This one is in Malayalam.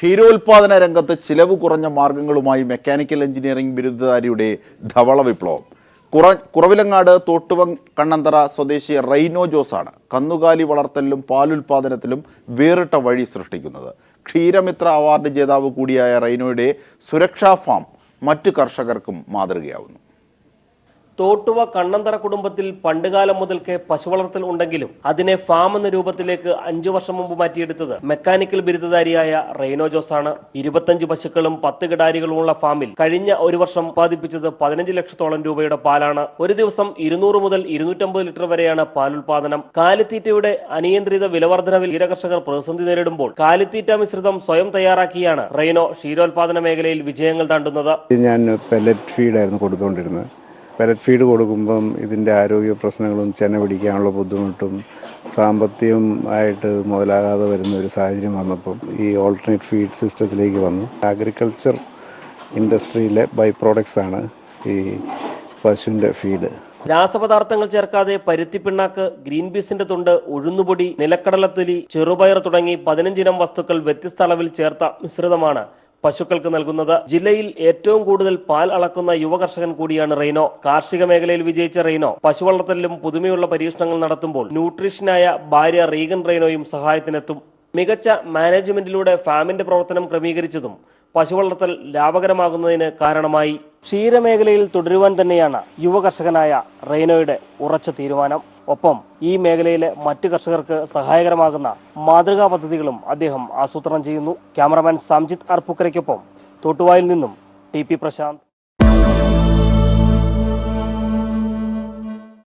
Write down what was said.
ക്ഷീരോത്പാദന രംഗത്ത് ചിലവ് കുറഞ്ഞ മാർഗങ്ങളുമായി മെക്കാനിക്കൽ എഞ്ചിനീയറിംഗ് ബിരുദധാരിയുടെ ധവള വിപ്ലവം. കുറവിലങ്ങാട് തോട്ടുവം കണ്ണന്തറ സ്വദേശി റൈനോ ജോസാണ് കന്നുകാലി വളർത്തലിലും പാലുൽപാദനത്തിലും വേറിട്ട വഴി സൃഷ്ടിക്കുന്നത്. ക്ഷീരമിത്ര അവാർഡ് ജേതാവ് കൂടിയായ റൈനോയുടെ സുരക്ഷാ ഫാം മറ്റു കർഷകർക്കും മാതൃകയാവുന്നു. തോട്ടുവ കണ്ണന്തറ കുടുംബത്തിൽ പണ്ടുകാലം മുതൽക്കേ പശുവളർത്തൽ ഉണ്ടെങ്കിലും അതിനെ ഫാം എന്ന രൂപത്തിലേക്ക് 5 വർഷം മുമ്പ് മാറ്റിയെടുത്തത് മെക്കാനിക്കൽ ബിരുദധാരിയായ റൈനോ ജോസാണ്. 25 പശുക്കളും 10 കിടാരികളുമുള്ള ഫാമിൽ കഴിഞ്ഞ ഒരു വർഷം ഉത്പാദിപ്പിച്ചത് 15 ലക്ഷത്തോളം രൂപയുടെ പാലാണ്. ഒരു ദിവസം 200 മുതൽ 250 ലിറ്റർ വരെയാണ് പാലുൽപാദനം. കാലിത്തീറ്റയുടെ അനിയന്ത്രിത വിലവർദ്ധനവിൽ ക്ഷീരകർഷകർ പ്രതിസന്ധി നേരിടുമ്പോൾ കാലിത്തീറ്റ മിശ്രിതം സ്വയം തയ്യാറാക്കിയാണ് റൈനോ ക്ഷീരോത്പാദന മേഖലയിൽ വിജയങ്ങൾ താണ്ടുന്നത്. ഞാൻ പെല്ലറ്റ് ഫീഡായിരുന്നു കൊടുത്തുകൊണ്ടിരുന്നത്. പെല്ലറ്റ് ഫീഡ് കൊടുക്കുമ്പം ഇതിൻ്റെ ആരോഗ്യ പ്രശ്നങ്ങളും ചെന പിടിക്കാനുള്ള ബുദ്ധിമുട്ടും സാമ്പത്തികമായിട്ട് മുതലാകാതെ വരുന്ന ഒരു സാഹചര്യം വന്നപ്പം ഈ ഓൾട്ടർനേറ്റ് ഫീഡ് സിസ്റ്റത്തിലേക്ക് വന്നു. അഗ്രികൾച്ചർ ഇൻഡസ്ട്രിയിലെ ബൈ പ്രോഡക്ട്സാണ് ഈ പശുവിൻ്റെ ഫീഡ്. രാസപദാർത്ഥങ്ങൾ ചേർക്കാതെ പരുത്തി പിണ്ണാക്ക്, ഗ്രീൻ പീസിന്റെ തൊണ്ട്, ഉഴുന്നുപൊടി, നിലക്കടലത്തൊലി, ചെറുപയർ തുടങ്ങി 15 ഇനം വസ്തുക്കൾ വ്യത്യസ്ത അളവിൽ ചേർത്ത മിശ്രിതമാണ് പശുക്കൾക്ക് നൽകുന്നത്. ജില്ലയിൽ ഏറ്റവും കൂടുതൽ പാൽ അളക്കുന്ന യുവകർഷകൻ കൂടിയാണ് റൈനോ. കാർഷിക മേഖലയിൽ വിജയിച്ച റൈനോ പശു വളർത്തലിലും പുതുമയുള്ള പരീക്ഷണങ്ങൾ നടത്തുമ്പോൾ ന്യൂട്രീഷനായ ഭാര്യ റീഗൻ റൈനോയും സഹായത്തിനെത്തും. മികച്ച മാനേജ്മെന്റിലൂടെ ഫാമിന്റെ പ്രവർത്തനം ക്രമീകരിച്ചതും പശു വളർത്തൽ ലാഭകരമാകുന്നതിന് കാരണമായി. ക്ഷീരമേഖലയിൽ തുടരുവാൻ തന്നെയാണ് യുവകർഷകനായ റൈനോയുടെ ഉറച്ച തീരുമാനം. ഒപ്പം ഈ മേഖലയിലെ മറ്റു കർഷകർക്ക് സഹായകരമാകുന്ന മാതൃകാ പദ്ധതികളും അദ്ദേഹം ആസൂത്രണം ചെയ്യുന്നു. ക്യാമറമാൻ സംജിത്ത് അർപ്പുക്കരയ്ക്കൊപ്പം തോട്ടുവായിൽ നിന്നും ടി പി പ്രശാന്ത്.